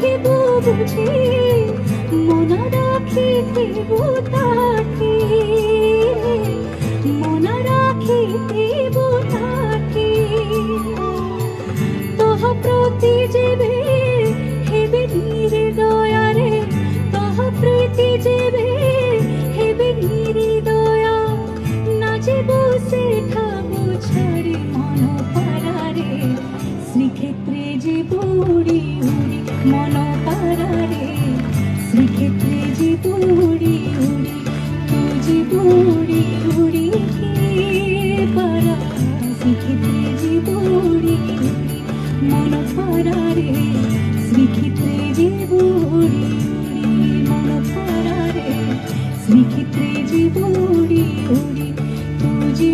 রহিব বুঝি মনা রাখিব তাকে মনা রাখিব তাকে তহ প্রতি যেবে হেবে নির্দয়ারে তহ প্রতি যেবে হেবে নির্দয়া না যেব সেখাবো ছাড়ি মন পারারে শ্রীক্ষেত্রে যে উড়ি উড়ি মন পারারে শ্রীক্ষেত্রে যে উড়ি উড়ি তু যে উড়ি উড়ি পারা শ্রীক্ষেত্রে যে উড়ি উড়ি মন পারারে শ্রীক্ষেত্রে যে উড়ি উড়ি মন পারারে শ্রীক্ষেত্রে যে উড়ি উড়ি তু যে